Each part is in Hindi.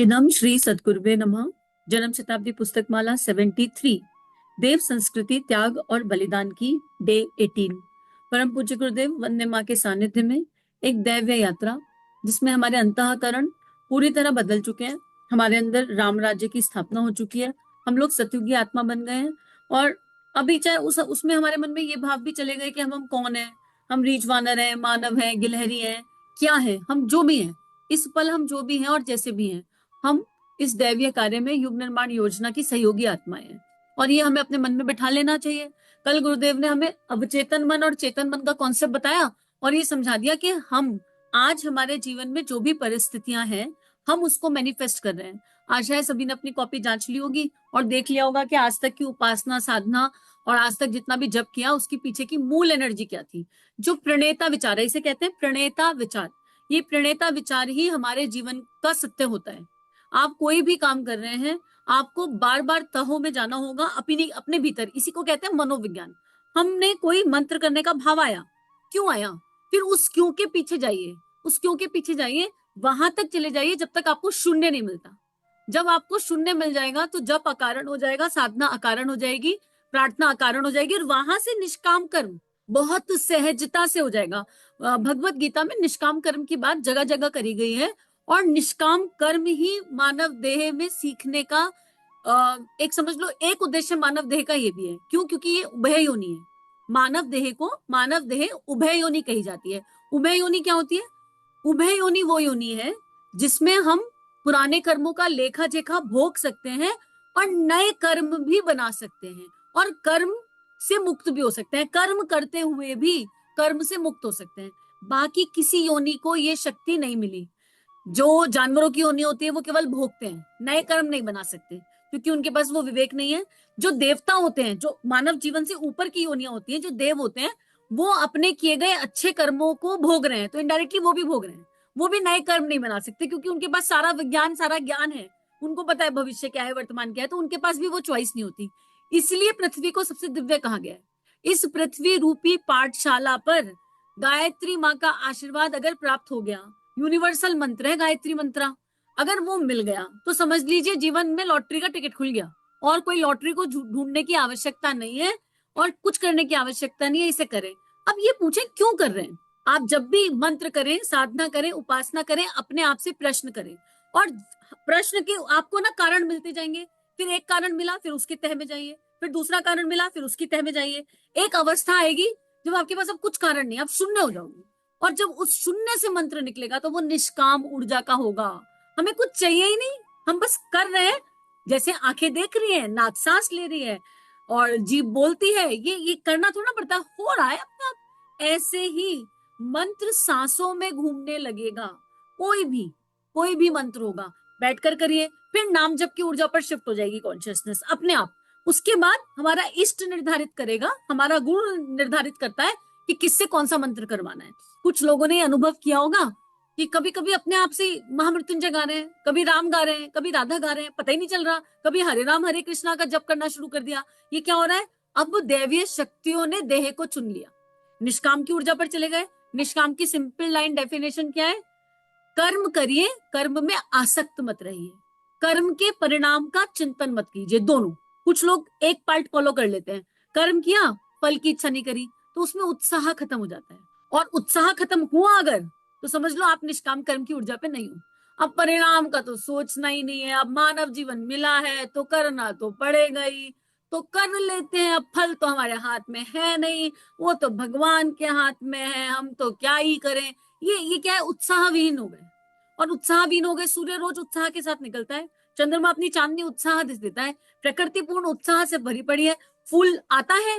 इदम श्री सद्गुरुवे नमः। जन्म शताब्दी पुस्तक माला 73 देव संस्कृति त्याग और बलिदान की डे 18। परम पूज्य गुरुदेव वंदे माँ के सानिध्य में एक दैव्य यात्रा जिसमें हमारे अंतःकरण पूरी तरह बदल चुके हैं। हमारे अंदर राम राज्य की स्थापना हो चुकी है। हम लोग सतयुगी आत्मा बन गए हैं और अभी चाहे उसमें हमारे मन में ये भाव भी चले गए कि हम कौन है। हम रीछ वानर हैं, मानव हैं, गिलहरी हैं, क्या है, हम जो भी हैं, इस पल हम जो भी हैं और जैसे भी हैं, हम इस दैवीय कार्य में युग निर्माण योजना की सहयोगी आत्माएं हैं और ये हमें अपने मन में बिठा लेना चाहिए। कल गुरुदेव ने हमें अवचेतन मन और चेतन मन का कॉन्सेप्ट बताया और ये समझा दिया कि हम आज हमारे जीवन में जो भी परिस्थितियां हैं हम उसको मैनिफेस्ट कर रहे हैं। आशा है सभी ने अपनी कॉपी जांच ली होगी और देख लिया होगा कि आज तक की उपासना साधना और आज तक जितना भी जप किया उसकी पीछे की मूल एनर्जी क्या थी। जो प्रणेता विचार है, इसे कहते हैं प्रणेता विचार। ये प्रणेता विचार ही हमारे जीवन का सत्य होता है। आप कोई भी काम कर रहे हैं, आपको बार बार तहों में जाना होगा अपने भीतर। इसी को कहते हैं मनोविज्ञान। हमने कोई मंत्र करने का भाव आया, क्यों आया, फिर उस क्यों के पीछे जाइए, उस क्यों के पीछे जाइए, वहां तक चले जाइए जब तक आपको शून्य नहीं मिलता। जब आपको शून्य मिल जाएगा तो जप अकारण हो जाएगा, साधना अकारण हो जाएगी, प्रार्थना अकारण हो जाएगी और वहां से निष्काम कर्म बहुत सहजता से हो जाएगा। भगवत गीता में निष्काम कर्म की बात जगह जगह करी गई है और निष्काम कर्म ही मानव देह में सीखने का एक समझ लो एक उद्देश्य मानव देह का ये भी है। क्यों? क्योंकि ये उभय योनि है। मानव देह को मानव देह उभय योनि कही जाती है। उभय योनि क्या होती है? उभय योनि वो योनि है जिसमें हम पुराने कर्मों का लेखा जोखा भोग सकते हैं और नए कर्म भी बना सकते हैं और कर्म से मुक्त भी हो सकते हैं। कर्म करते हुए भी कर्म से मुक्त हो सकते हैं। बाकी किसी योनि को ये शक्ति नहीं मिली। जो जानवरों की योनि होती है वो केवल भोगते हैं, नए कर्म नहीं बना सकते क्योंकि उनके पास वो विवेक नहीं है। जो देवता होते हैं, जो मानव जीवन से ऊपर की योनियां होती हैं, जो देव होते हैं, वो अपने किए गए अच्छे कर्मों को भोग रहे हैं तो इनडायरेक्टली वो भी भोग रहे हैं। वो भी नए कर्म नहीं बना सकते क्योंकि उनके पास सारा विज्ञान सारा ज्ञान है। उनको पता है भविष्य क्या है, वर्तमान क्या है, तो उनके पास भी वो चॉइस नहीं होती। इसलिए पृथ्वी को सबसे दिव्य कहा गया है। इस पृथ्वी रूपी पाठशाला पर गायत्री माँ का आशीर्वाद अगर प्राप्त हो गया, यूनिवर्सल मंत्र है गायत्री मंत्र, अगर वो मिल गया तो समझ लीजिए जीवन में लॉटरी का टिकट खुल गया और कोई लॉटरी को ढूंढने की आवश्यकता नहीं है और कुछ करने की आवश्यकता नहीं है। इसे करें। अब ये पूछें क्यों कर रहे हैं? आप जब भी मंत्र करें, साधना करें, उपासना करें, अपने आप से प्रश्न करें और प्रश्न के आपको ना कारण मिलते जाएंगे। फिर एक कारण मिला, फिर उसकी तह में जाइए, फिर दूसरा कारण मिला, फिर उसकी तह में जाइए। एक अवस्था आएगी जब आपके पास अब कुछ कारण नहीं, आप शून्य हो जाओगे और जब उस शून्य से मंत्र निकलेगा तो वो निष्काम ऊर्जा का होगा। हमें कुछ चाहिए ही नहीं, हम बस कर रहे हैं। जैसे आंखें देख रही है, नाक सांस ले रही है और जीभ बोलती है, ये करना थोड़ा पड़ता, हो रहा है अपने आप। ऐसे ही मंत्र सांसों में घूमने लगेगा। कोई भी मंत्र होगा, बैठकर करिए, फिर नाम जप की ऊर्जा पर शिफ्ट हो जाएगी कॉन्शियसनेस अपने आप। उसके बाद हमारा इष्ट निर्धारित करेगा, हमारा गुरु निर्धारित करता है कि किससे कौन सा मंत्र करवाना है। कुछ लोगों ने अनुभव किया होगा कि कभी कभी अपने आप से महामृत्युंजय गा रहे हैं, कभी राम गा रहे हैं, कभी राधा गा रहे हैं, पता ही नहीं चल रहा, कभी हरे राम हरे कृष्णा का जप करना शुरू कर दिया। ये क्या हो रहा है? अब दैवीय शक्तियों ने देह को चुन लिया, निष्काम की ऊर्जा पर चले गए। निष्काम की सिंपल लाइन डेफिनेशन क्या है? कर्म करिए, कर्म में आसक्त मत रहिए, कर्म के परिणाम का चिंतन मत कीजिए। दोनों। कुछ लोग एक पार्ट फॉलो कर लेते हैं, कर्म किया, फल की इच्छा नहीं करी, तो उसमें उत्साह खत्म हो जाता है और उत्साह खत्म हुआ अगर तो समझ लो आप निष्काम कर्म की ऊर्जा पे नहीं हो। अब परिणाम का तो सोचना ही नहीं है। अब मानव जीवन मिला है तो करना तो पड़ेगा ही, तो कर लेते हैं। अब फल तो हमारे हाथ में है नहीं, वो तो भगवान के हाथ में है, हम तो क्या ही करें। ये क्या है? उत्साहविहीन हो गए। और उत्साहविहीन हो गए। सूर्य रोज उत्साह के साथ निकलता है, चंद्रमा अपनी चांदनी उत्साह देता है, प्रकृति पूर्ण उत्साह से भरी पड़ी है। फूल आता है,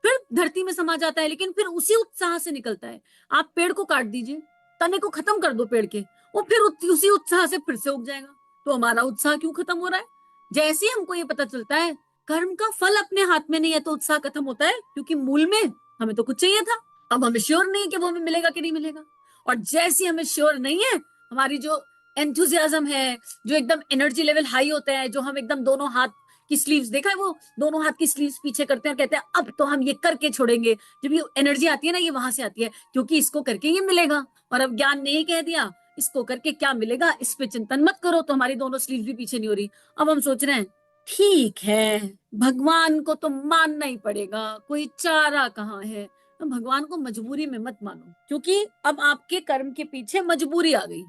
फिर धरती में समा जाता है, लेकिन फिर उसी उत्साह से निकलता है। आप पेड़ को काट दीजिए, तने को खत्म कर दो पेड़ के, वो फिर उसी उत्साह से फिर से उग जाएगा। तो हमारा उत्साह क्यों खत्म हो रहा है? जैसे ही हमको ये पता चलता है कर्म का फल अपने हाथ में नहीं है तो उत्साह खत्म होता है, क्योंकि मूल में हमें तो कुछ चाहिए था। अब हमें श्योर नहीं है कि वो हमें मिलेगा कि नहीं मिलेगा। और जैसे हमें श्योर नहीं है, हमारी जो एंथुजियाज्म है, जो एकदम एनर्जी लेवल हाई होता है, जो हम एकदम दोनों हाथ की स्लीव्स, देखा है वो दोनों हाथ की स्लीव्स पीछे करते हैं और कहते हैं अब तो हम ये करके छोड़ेंगे। जब ये एनर्जी आती है ना, ये वहां से आती है क्योंकि इसको करके ये मिलेगा। और अब ज्ञान ने ही कह दिया इसको करके क्या मिलेगा, इस पे चिंतन मत करो। तो हमारी दोनों स्लीव भी पीछे नहीं हो रही। अब हम सोच रहे हैं ठीक है, भगवान को तो मानना ही पड़ेगा, कोई चारा कहाँ है। तो भगवान को मजबूरी में मत मानो, क्योंकि अब आपके कर्म के पीछे मजबूरी आ गई।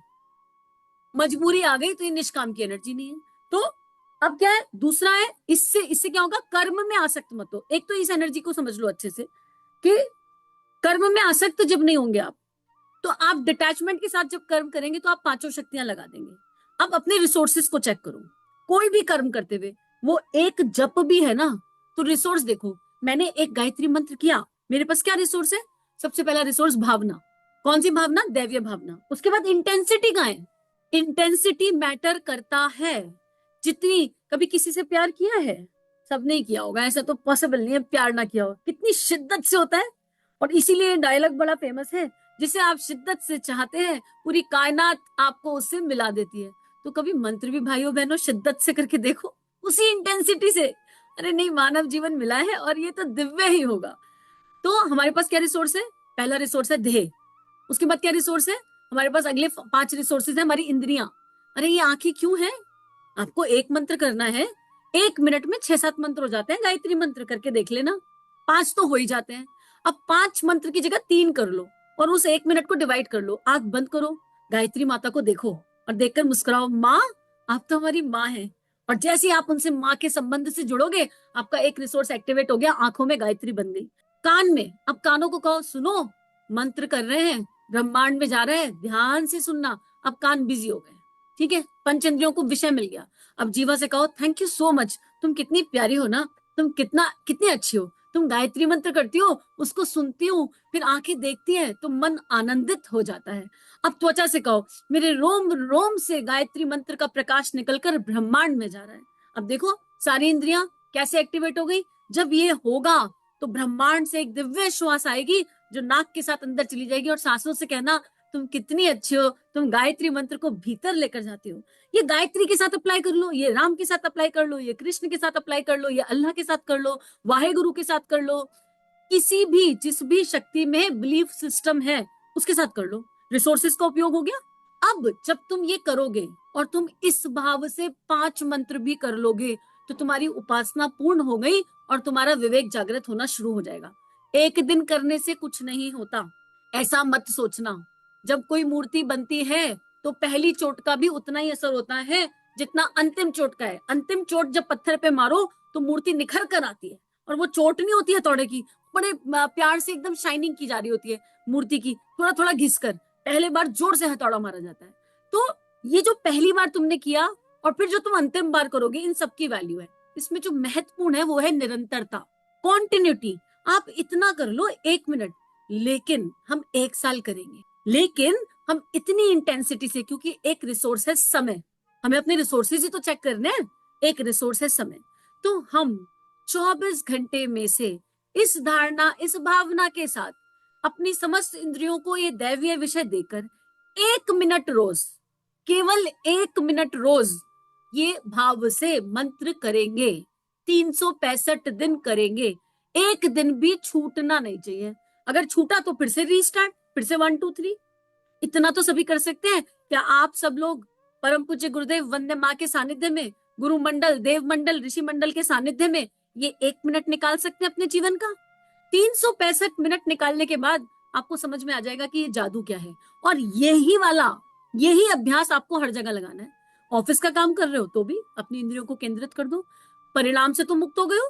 मजबूरी आ गई तो ये निष्काम की एनर्जी नहीं है। तो अब क्या है, दूसरा है, इससे इससे क्या होगा, कर्म में आसक्त मत हो। एक तो इस एनर्जी को समझ लो अच्छे से कि कर्म में आसक्त जब नहीं होंगे आप, तो आप डिटैचमेंट के साथ जब कर्म करेंगे तो आप पांचों शक्तियां लगा देंगे। अब अपने रिसोर्सेस को चेक करो, कोई भी कर्म करते हुए, वो एक जप भी है ना, तो रिसोर्स देखो। मैंने एक गायत्री मंत्र किया, मेरे पास क्या रिसोर्स है? सबसे पहला रिसोर्स भावना। कौन सी भावना? दैवीय भावना। उसके बाद इंटेंसिटी का है, इंटेंसिटी मैटर करता है। जितनी कभी किसी से प्यार किया है? सब नहीं किया होगा, ऐसा तो पॉसिबल नहीं है प्यार ना किया हो। कितनी शिद्दत से होता है, और इसीलिए डायलॉग बड़ा फेमस है, जिसे आप शिद्दत से चाहते हैं पूरी कायनात आपको उससे मिला देती है। तो कभी मंत्र भी भाइयों बहनों शिद्दत से करके देखो, उसी इंटेंसिटी से। अरे नहीं, मानव जीवन मिला है और ये तो दिव्य ही होगा। तो हमारे पास क्या रिसोर्स है? पहला रिसोर्स है देह। उसके बाद क्या रिसोर्स है हमारे पास? अगले 5 रिसोर्सेज है हमारी इंद्रियां। अरे ये आंखें क्यों है? आपको एक मंत्र करना है, 1 मिनट में 6-7 मंत्र हो जाते हैं। गायत्री मंत्र करके देख लेना, 5 तो हो ही जाते हैं। अब 5 मंत्र की जगह 3 कर लो, और उस 1 मिनट को डिवाइड कर लो। आंख बंद करो, गायत्री माता को देखो और देखकर मुस्कुराओ, माँ आप तो हमारी माँ है। और जैसे ही आप उनसे माँ के संबंध से जुड़ोगे, आपका एक रिसोर्स एक्टिवेट हो गया, आंखों में गायत्री बन गई। कान में, अब कानों को कहो सुनो, मंत्र कर रहे हैं, ब्रह्मांड में जा रहे हैं, ध्यान से सुनना। अब कान बिजी हो गए, ठीक है, पंच इंद्रियों को विषय मिल गया। अब जीवा से कहो थैंक यू सो मच, तुम कितनी प्यारी हो ना, तुम कितनी अच्छी हो, तुम गायत्री मंत्र करती हो, उसको सुनती हूँ, फिर आंखें देखती है तो मन आनंदित हो जाता है। अब त्वचा से कहो मेरे रोम रोम से गायत्री मंत्र का प्रकाश निकलकर ब्रह्मांड में जा रहा है। अब देखो सारी इंद्रियां कैसे एक्टिवेट हो गई। जब ये होगा तो ब्रह्मांड से एक दिव्य श्वास आएगी, जो नाक के साथ अंदर चली जाएगी, और सांसों से कहना तुम कितनी अच्छी हो, तुम गायत्री मंत्र को भीतर लेकर जाती हो। ये गायत्री के साथ अप्लाई कर लो, ये राम के साथ अप्लाई कर लो, ये कृष्ण के साथ अप्लाई कर लो, ये अल्लाह के साथ कर लो, वाहे गुरु के साथ कर लो, किसी भी जिस भी शक्ति में बिलीफ सिस्टम है उसके साथ कर लो। रिसोर्सेज का उपयोग हो गया। अब जब तुम ये करोगे और तुम इस भाव से 5 मंत्र भी कर लोगे, तो तुम्हारी उपासना पूर्ण हो गई और तुम्हारा विवेक जागृत होना शुरू हो जाएगा। एक दिन करने से कुछ नहीं होता, ऐसा मत सोचना। जब कोई मूर्ति बनती है तो पहली चोट का भी उतना ही असर होता है जितना अंतिम चोट का है। अंतिम चोट जब पत्थर पे मारो तो मूर्ति निखर कर आती है, और वो चोट नहीं होती है थोड़े की, बड़े प्यार से एकदम शाइनिंग की जा रही होती है मूर्ति की, थोड़ा थोड़ा घिस कर। पहले बार जोर से हथौड़ा मारा जाता है। तो ये जो पहली बार तुमने किया और फिर जो तुम अंतिम बार करोगे, इन सबकी वैल्यू है। इसमें जो महत्वपूर्ण है वो है निरंतरता, कॉन्टिन्यूटी। आप इतना कर लो 1 मिनट, लेकिन हम 1 साल करेंगे, लेकिन हम इतनी इंटेंसिटी से, क्योंकि एक रिसोर्स है समय, हमें अपने रिसोर्सेज ही तो चेक करने हैं। एक रिसोर्स है समय, तो हम 24 घंटे में से इस धारणा, इस भावना के साथ अपनी समस्त इंद्रियों को ये दैवीय विषय देकर 1 मिनट रोज, केवल 1 मिनट रोज ये भाव से मंत्र करेंगे। 365 दिन करेंगे, एक दिन भी छूटना नहीं चाहिए। अगर छूटा तो फिर से रीस्टार्ट, फिर से 1 2 3। इतना तो सभी कर सकते हैं। क्या आप सब लोग परम पूज्य गुरुदेव वंदे माँ के सानिध्य में, गुरु मंडल, देव मंडल, ऋषि मंडल के सानिध्य में ये 1 मिनट निकाल सकते हैं अपने जीवन का? 365 मिनट निकालने के बाद आपको समझ में आ जाएगा कि ये जादू क्या है। और यही अभ्यास आपको हर जगह लगाना है। ऑफिस का काम कर रहे हो तो भी अपनी इंद्रियों को केंद्रित कर दो, परिणाम से तुम मुक्त हो गए हो।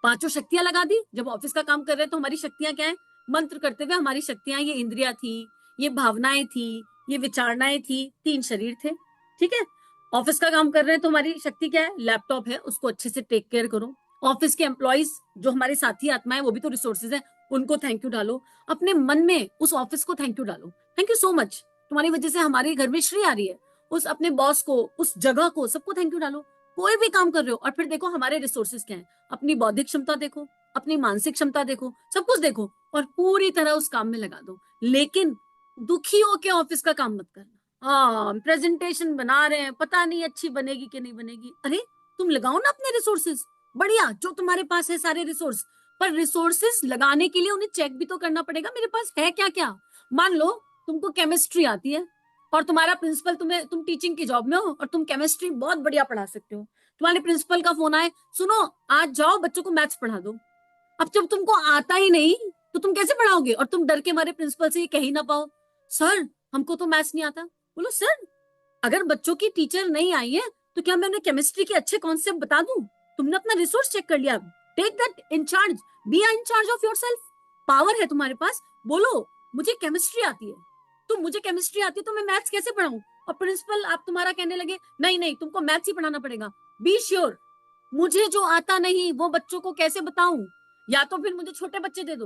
पांचों शक्तियां लगा दी। जब ऑफिस का काम कर रहे हैं तो हमारी शक्तियां क्या है? मंत्र करते हुए हमारी शक्तियां, ये इंद्रियां थी, ये भावनाएं थी, ये विचारणाएं थी, 3 शरीर थे, ठीक है। ऑफिस का काम कर रहे हैं तो हमारी शक्ति क्या है? लैपटॉप है, उसको अच्छे से टेक केयर करो। ऑफिस के एम्प्लॉइज जो हमारे साथी आत्माएं, वो भी तो रिसोर्सेज हैं, उनको थैंक यू डालो। अपने मन में उस ऑफिस को थैंक यू डालो, थैंक यू सो मच, तुम्हारी वजह से हमारे घर में श्री आ रही है। उस अपने बॉस को, उस जगह को, सबको थैंक यू डालो। कोई भी काम कर रहे हो, और फिर देखो हमारे रिसोर्सेज क्या है। अपनी बौद्धिक क्षमता देखो, अपनी मानसिक क्षमता देखो, सब कुछ देखो, और पूरी तरह उस काम में लगा दो। लेकिन दुखी होके ऑफिस का काम मत करना। हाँ, प्रेजेंटेशन बना रहे हैं, पता नहीं अच्छी बनेगी कि नहीं बनेगी। अरे तुम लगाओ ना अपने रिसोर्सेज, बढ़िया जो तुम्हारे पास है सारे रिसोर्स। पर रिसोर्सेज लगाने के लिए उन्हें चेक भी तो करना पड़ेगा, मेरे पास है क्या क्या। मान लो तुमको केमिस्ट्री आती है, और तुम्हारा प्रिंसिपल तुम टीचिंग की जॉब में हो और तुम केमिस्ट्री बहुत बढ़िया पढ़ा सकते हो, तुम्हारे प्रिंसिपल का फोन आए, सुनो आज जाओ बच्चों को मैथ्स पढ़ा दो। अब जब तुमको आता ही नहीं तो तुम कैसे पढ़ाओगे? और तुम डर के मारे प्रिंसिपल से ये कह ही ना पाओ, सर हमको तो मैथ्स नहीं आता। बोलो सर, अगर बच्चों की टीचर नहीं आई है तो क्या मैं उन्हें केमिस्ट्री के अच्छे कॉन्सेप्ट बता दूं? तुमने अपना रिसोर्स चेक कर लिया, take that in charge, be in charge of yourself. Power है तुम्हारे पास, बोलो मुझे केमिस्ट्री आती है। तो मुझे केमिस्ट्री आती है तो मैं मैथ्स कैसे पढ़ाऊं? और प्रिंसिपल आप तुम्हारा कहने लगे नहीं नहीं तुमको मैथ्स ही पढ़ाना पड़ेगा। बी श्योर, मुझे जो आता नहीं वो बच्चों को कैसे बताऊं? या तो फिर मुझे छोटे बच्चे दे दो।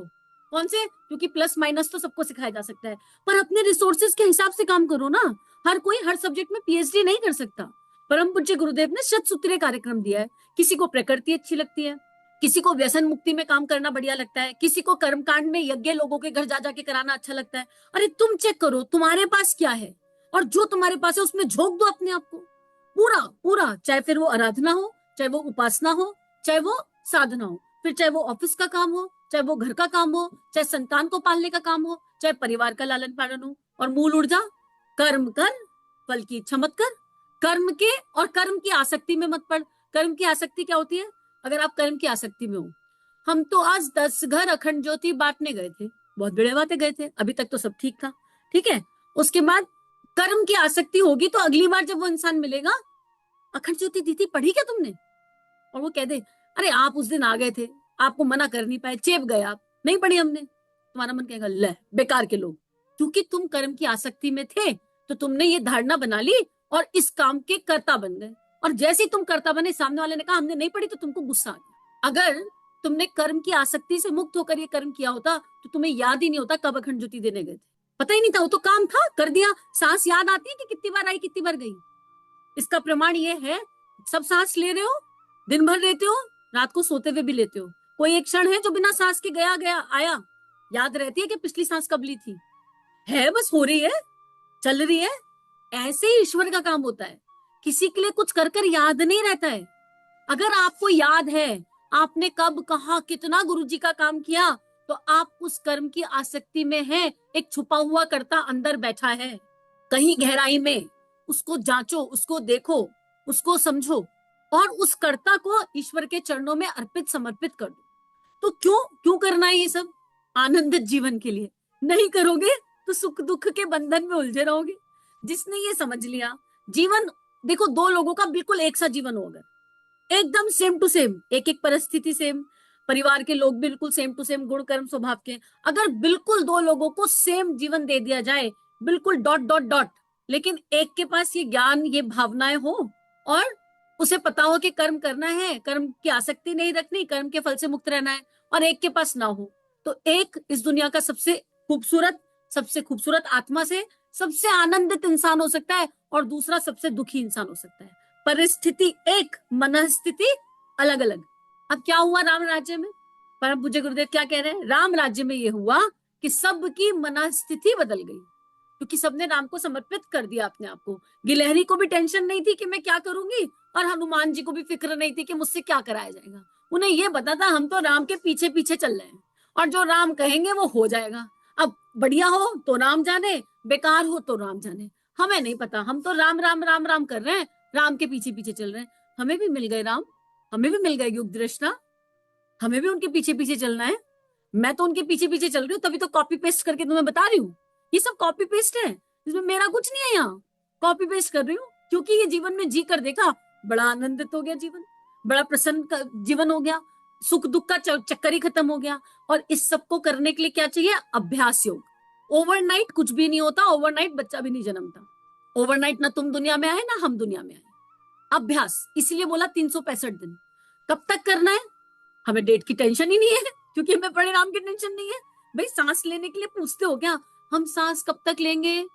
कौन से? क्योंकि प्लस माइनस तो सबको सिखाया जा सकता है, पर अपने रिसोर्सेज के हिसाब से काम करो ना। हर कोई हर सब्जेक्ट में पीएचडी नहीं कर सकता। परम पूज्य गुरुदेव ने शत सूत्रीय कार्यक्रम दिया है। किसी को प्रकृति अच्छी लगती है, किसी को व्यसन मुक्ति में काम करना बढ़िया लगता है, किसी को कर्मकांड में यज्ञ लोगों के घर जा जाके कराना अच्छा लगता है। अरे तुम चेक करो तुम्हारे पास क्या है, और जो तुम्हारे पास है उसमें झोंक दो अपने आप को पूरा पूरा। चाहे फिर वो आराधना हो, चाहे वो उपासना हो, चाहे वो साधना हो, फिर चाहे वो ऑफिस का काम हो, चाहे वो घर का काम हो, चाहे संतान को पालने का काम हो, चाहे परिवार का लालन पालन हो। और मूल ऊर्जा, कर्म कर, फल की इच्छा मत कर। कर्म के और कर्म की आसक्ति में मत पड़। कर्म की आसक्ति क्या होती है? अगर आप कर्म की आसक्ति में हो, हम तो आज 10 घर अखंड ज्योति बांटने गए थे, बहुत बड़े बातें गए थे, अभी तक तो सब ठीक था, ठीक है। उसके बाद कर्म की आसक्ति होगी तो अगली बार जब वो इंसान मिलेगा, अखंड ज्योति दी थी पढ़ी क्या तुमने? और वो कह दे अरे आप उस दिन आ गए थे, आपको मना कर नहीं पाए, चेप गए, आप नहीं पढ़ी हमने। तुम्हारा मन कहेगा ले बेकार के लोग, क्योंकि तुम कर्म की आसक्ति में थे तो तुमने ये धारणा बना ली और इस काम के कर्ता बन गए। और जैसे ही तुम कर्ता बने, सामने वाले ने कहा हमने नहीं पढ़ी, तो तुमको गुस्सा आ गया। अगर तुमने कर्म की आसक्ति से मुक्त होकर ये कर्म किया होता तो तुम्हें याद ही नहीं होता कब अखंड ज्योति देने गए थे, पता ही नहीं था, वो तो काम था कर दिया। सांस याद आती है कि कितनी बार आई कितनी बार गई? इसका प्रमाण ये है, सब सांस ले रहे हो, दिन भर लेते हो, रात को सोते हुए भी लेते हो, कोई एक क्षण है जो बिना सांस के गया गया आया? याद रहती है कि पिछली सांस कब ली थी? है बस हो रही है, चल रही है। ऐसे ही ईश्वर का काम होता है, किसी के लिए कुछ कर कर याद नहीं रहता है। अगर आपको याद है आपने कब कहा कितना गुरु जी का काम किया, तो आप उस कर्म की आसक्ति में हैं। एक छुपा हुआ कर्ता अंदर बैठा है कहीं गहराई में, उसको जांचो, उसको देखो, उसको समझो और उस कर्ता को ईश्वर के चरणों में अर्पित समर्पित कर दो। तो क्यों क्यों करना है ये सब? आनंदित जीवन के लिए। नहीं करोगे तो सुख दुख के बंधन में उलझे रहोगे। जिसने ये समझ लिया, जीवन देखो दो लोगों का बिल्कुल एक सा जीवन होगा, एकदम सेम टू सेम, एक एक परिस्थिति सेम, परिवार के लोग बिल्कुल सेम टू सेम, गुण कर्म स्वभाव के। अगर बिल्कुल दो लोगों को सेम जीवन दे दिया जाए, बिल्कुल डॉट डॉट डॉट, लेकिन एक के पास ये ज्ञान ये भावनाएं हो और उसे पता हो कि कर्म करना है, कर्म की आसक्ति नहीं रखनी, कर्म के फल से मुक्त रहना है, और एक के पास ना हो, तो एक इस दुनिया का सबसे खूबसूरत आत्मा से सबसे आनंदित इंसान हो सकता है और दूसरा सबसे दुखी इंसान हो सकता है। परिस्थिति एक, मनस्थिति अलग अलग। अब क्या हुआ राम राज्य में? परम पूज्य गुरुदेव क्या कह रहे हैं? राम राज्य में ये हुआ कि सबकी मनस्थिति बदल गई, क्योंकि सबने राम को समर्पित कर दिया अपने आप को। गिलहरी को भी टेंशन नहीं थी कि मैं क्या करूंगी, और हनुमान जी को भी फिक्र नहीं थी कि मुझसे क्या कराया जाएगा। उन्हें यह पता था हम तो राम के पीछे पीछे चल रहे हैं और जो राम कहेंगे वो हो जाएगा। अब बढ़िया हो तो राम जाने, बेकार हो तो राम जाने, हमें नहीं पता, हम तो राम राम राम राम कर रहे हैं, राम के पीछे पीछे चल रहे हैं। हमें भी मिल गए राम, हमें भी मिल गए युग दृष्टा, हमें भी उनके पीछे पीछे चलना है। मैं तो उनके पीछे पीछे चल रही हूँ, तभी तो कॉपी पेस्ट करके तुम्हें बता रही हूँ। ये सब कॉपी पेस्ट है, इसमें मेरा कुछ नहीं है, यहाँ कॉपी पेस्ट कर रही हूँ, क्योंकि ये जीवन में जी कर देखा, बड़ा आनंदित हो गया जीवन, बड़ा प्रसन्न जीवन हो गया, सुख दुख का चक्कर ही खत्म हो गया। और इस सबको करने के लिए क्या चाहिए? अभ्यास योग। ओवरनाइट कुछ भी नहीं होता, ओवरनाइट बच्चा भी नहीं जन्मता, ओवरनाइट ना तुम दुनिया में आए ना हम दुनिया में आए। अभ्यास, इसलिए बोला 365 दिन। कब तक करना है? हमें डेट की टेंशन ही नहीं है, क्योंकि हमें परिणाम की टेंशन नहीं है। भाई सांस लेने के लिए पूछते हो क्या? हम सांस कब तक लेंगे?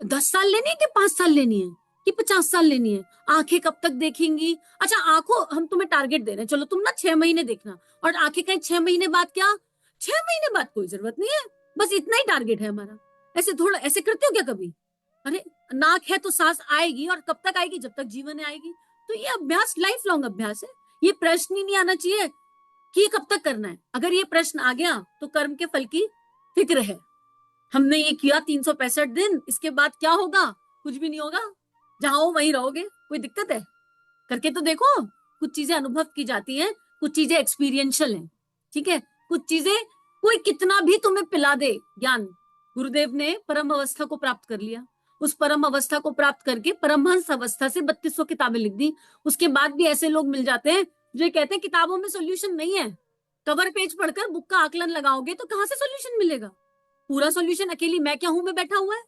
10 साल लेनी है कि 5 साल लेनी है कि 50 साल लेनी है? आंखें कब तक देखेंगी? अच्छा आंखों, हम तुम्हें टारगेट दे रहे हैं, चलो तुम ना 6 महीने देखना, और आंखें कहीं 6 महीने बाद क्या? 6 महीने बाद कोई जरूरत नहीं है, बस इतना ही टारगेट है हमारा। ऐसे थोड़ा ऐसे करते हो क्या कभी? अरे नाक है तो सांस आएगी, और कब तक आएगी? जब तक जीवन है आएगी। तो ये अभ्यास लाइफ लॉन्ग अभ्यास है। ये प्रश्न ही नहीं आना चाहिए कि कब तक करना है। अगर ये प्रश्न आ गया तो कर्म के फल की फिक्र है। हमने ये किया 365 दिन, इसके बाद क्या होगा? कुछ भी नहीं होगा, जहां हो वहीं रहोगे, कोई दिक्कत है? करके तो देखो। कुछ चीजें अनुभव की जाती हैं, कुछ चीजें एक्सपीरियंशियल हैं, ठीक है? कुछ चीजें कोई कितना भी तुम्हें पिला दे ज्ञान, गुरुदेव ने परम अवस्था को प्राप्त कर लिया। उस परम अवस्था को प्राप्त करके परमहंस अवस्था से 3200 किताबें लिख दी। उसके बाद भी ऐसे लोग मिल जाते हैं जो कहते हैं किताबों में सोल्यूशन नहीं है। कवर पेज पढ़कर बुक का आकलन लगाओगे तो कहां से सोल्यूशन मिलेगा? पूरा सोल्यूशन अकेली मैं क्या हूं में बैठा हुआ है।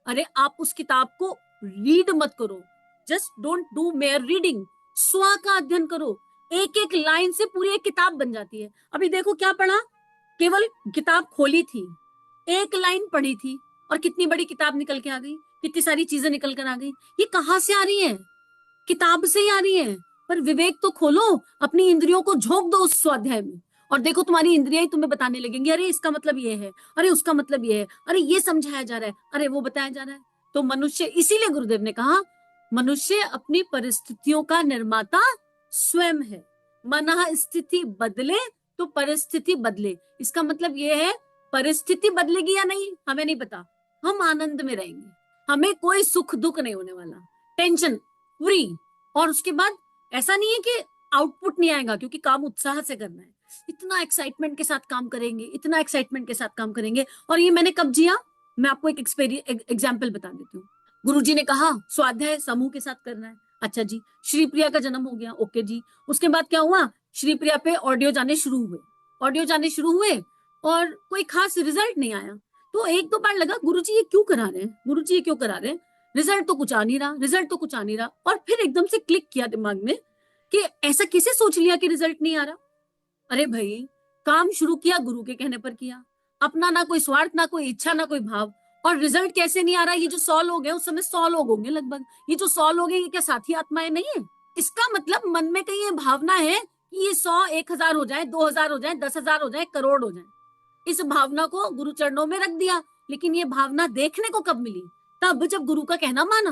अरे आप उस किताब को रीड मत करो, just don't do mayor reading, स्व का अध्ययन करो। एक एक लाइन से पूरी एक किताब बन जाती है। अभी देखो क्या पढ़ा, केवल किताब खोली थी, एक लाइन पढ़ी थी और कितनी बड़ी किताब निकल के आ गई, कितनी सारी चीजें निकल कर आ गई। ये कहां से आ रही है? किताब से ही आ रही है। पर विवेक तो खोलो, अपनी इंद्रियों को झोंक दो उस स्वाध्याय में और देखो तुम्हारी इंद्रियां ही तुम्हें बताने लगेंगी, अरे इसका मतलब ये है, अरे उसका मतलब ये है, अरे ये समझाया जा रहा है, अरे वो बताया जा रहा है। तो मनुष्य, इसीलिए गुरुदेव ने कहा मनुष्य अपनी परिस्थितियों का निर्माता स्वयं है। मनः स्थिति बदले तो परिस्थिति बदले। इसका मतलब ये है परिस्थिति बदलेगी या नहीं हमें नहीं पता, हम आनंद में रहेंगे, हमें कोई सुख दुख नहीं होने वाला, टेंशन फ्री। और उसके बाद ऐसा नहीं है कि आउटपुट नहीं आएगा, क्योंकि काम उत्साह से करना है, इतना एक्साइटमेंट के साथ काम करेंगे, इतना एक्साइटमेंट के साथ काम करेंगे। और ये मैंने कब जिया, मैं आपको एक एग्जाम्पल बता देती हूँ। गुरुजी ने कहा स्वाध्याय समूह के साथ करना है, अच्छा जी। श्री प्रिया का जन्म हो गया, ओके जी। उसके बाद क्या हुआ, श्री प्रिया पे ऑडियो जाने शुरू हुए, ऑडियो जाने शुरू हुए और कोई खास रिजल्ट नहीं आया। तो एक दो बार लगा गुरुजी ये क्यों करा रहे हैं, गुरुजी ये क्यों करा रहे हैं, रिजल्ट तो कुछ आ नहीं रहा, रिजल्ट तो कुछ आ नहीं रहा। और फिर एकदम से क्लिक किया दिमाग में कि ऐसा किसे सोच लिया कि रिजल्ट नहीं आ रहा। अरे भाई, काम शुरू किया गुरु के कहने पर किया, अपना ना कोई स्वार्थ, ना कोई इच्छा, ना कोई भाव, और रिजल्ट कैसे नहीं आ रहा। ये जो 100 लोग हैं, उस समय 100 लोग होंगे लगभग, ये जो 100 लोग हैं ये क्या साथी आत्माएं नहीं है? इसका मतलब मन में कहीं ये भावना है कि ये 100 1000 हो जाए, 2000 हो जाए, 10,000 हो जाए, करोड़ हो जाए। इस भावना को गुरु चरणों में रख दिया। लेकिन ये भावना देखने को कब मिली, तब जब गुरु का कहना माना,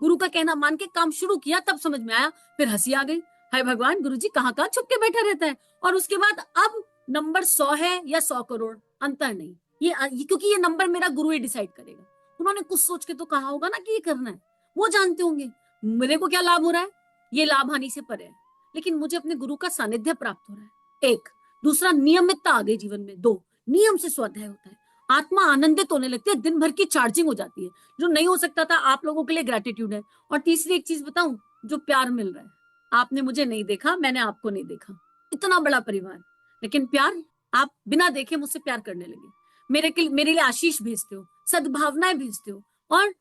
गुरु का कहना मान के काम शुरू किया, तब समझ में आया। फिर हंसी आ गई, हाय भगवान, गुरु जी कहाँ कहाँ छुप के बैठा रहता है। और उसके बाद अब नंबर 100 है या 100 करोड़, अंतर नहीं, ये क्योंकि ये नंबर मेरा गुरु ही डिसाइड करेगा। उन्होंने कुछ सोच के तो कहा होगा ना कि ये करना है, वो जानते होंगे मेरे को क्या लाभ हो रहा है, ये लाभ हानि से परे है, लेकिन मुझे अपने गुरु का सानिध्य प्राप्त हो रहा है। एक, दूसरा नियमितता आ गई जीवन में। दो, नियम से स्वाध्याय होता है, आत्मा आनंदित होने लगती है, दिन भर की चार्जिंग हो जाती है, जो नहीं हो सकता था। आप लोगों के लिए ग्रेटिट्यूड है। और तीसरी एक चीज बताऊं, जो प्यार मिल रहा है, आपने मुझे नहीं देखा, मैंने आपको नहीं देखा, इतना बड़ा परिवार, लेकिन प्यार, आप बिना देखे मुझसे प्यार करने लगे, मेरे लिए आशीष भेजते हो, सद्भावनाएं भेजते हो। और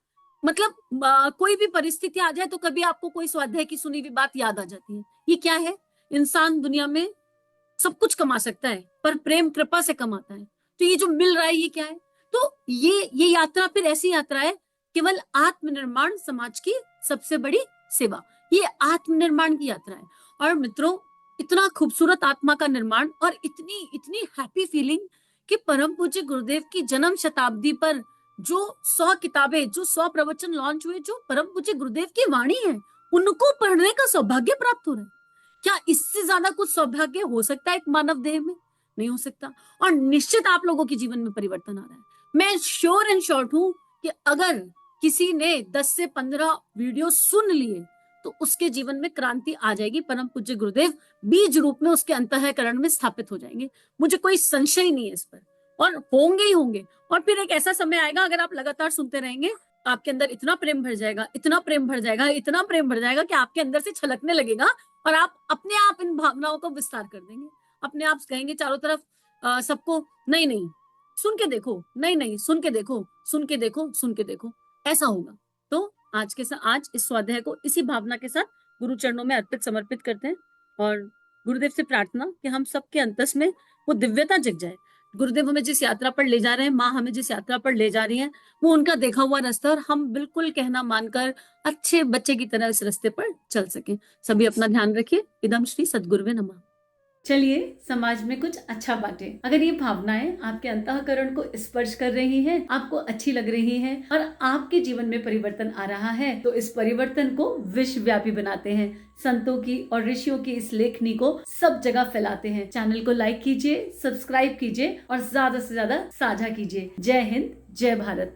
मतलब कोई भी परिस्थिति आ जाए तो कभी आपको कोई स्वाध्याय की सुनी हुई बात याद आ जाती है। ये क्या है, इंसान दुनिया में सब कुछ कमा सकता है पर प्रेम कृपा से कमाता है। तो ये जो मिल रहा है ये क्या है? तो ये यात्रा फिर ऐसी यात्रा है, केवल आत्मनिर्माण समाज की सबसे बड़ी सेवा, ये आत्मनिर्माण की यात्रा है। और मित्रों, इतना खूबसूरत आत्मा का निर्माण और इतनी इतनी हैप्पी फीलिंग कि परम पूज्य गुरुदेव की जन्म शताब्दी पर जो 100 किताबें, जो 100 प्रवचन लॉन्च हुए, जो परम पूज्य गुरुदेव की वाणी है, उनको पढ़ने का सौभाग्य प्राप्त हो रहा है। क्या इससे ज्यादा कुछ सौभाग्य हो सकता है एक मानव देह में? नहीं हो सकता। और निश्चित आप लोगों के जीवन में परिवर्तन आ रहा है। मैं श्योर एंड शॉर्ट हूं कि अगर किसी ने 10 से 15 वीडियो सुन लिए तो उसके जीवन में क्रांति आ जाएगी। परम पूज्य गुरुदेव बीज रूप में उसके अंतःकरण में स्थापित हो जाएंगे, मुझे कोई संशय नहीं है इस पर, और होंगे ही होंगे। और फिर एक ऐसा समय आएगा, अगर आप लगातार सुनते रहेंगे, आपके अंदर इतना प्रेम भर जाएगा, इतना प्रेम भर जाएगा, इतना प्रेम भर जाएगा कि आपके अंदर से छलकने लगेगा और आप अपने आप इन भावनाओं को विस्तार कर देंगे। अपने आप कहेंगे चारों तरफ सबको, नहीं नहीं सुन के देखो, नहीं नहीं सुन के देखो, सुन के देखो, सुन के देखो, ऐसा होगा। तो आज इस स्वाध्याय को इसी भावना के साथ गुरु चरणों में अर्पित समर्पित करते हैं और गुरुदेव से प्रार्थना कि हम सबके अंतस में वो दिव्यता जग जाए। गुरुदेव हमें जिस यात्रा पर ले जा रहे हैं, माँ हमें जिस यात्रा पर ले जा रही है, वो उनका देखा हुआ रास्ता, और हम बिल्कुल कहना मानकर अच्छे बच्चे की तरह इस रास्ते पर चल सके। सभी अपना ध्यान रखिए। इदम श्री सद्गुरुवे नमः। चलिए समाज में कुछ अच्छा बांटे। अगर ये भावनाएं आपके अंतःकरण को स्पर्श कर रही हैं, आपको अच्छी लग रही हैं और आपके जीवन में परिवर्तन आ रहा है, तो इस परिवर्तन को विश्वव्यापी बनाते हैं। संतों की और ऋषियों की इस लेखनी को सब जगह फैलाते हैं। चैनल को लाइक कीजिए, सब्सक्राइब कीजिए और ज्यादा से ज्यादा साझा कीजिए। जय हिंद, जय भारत।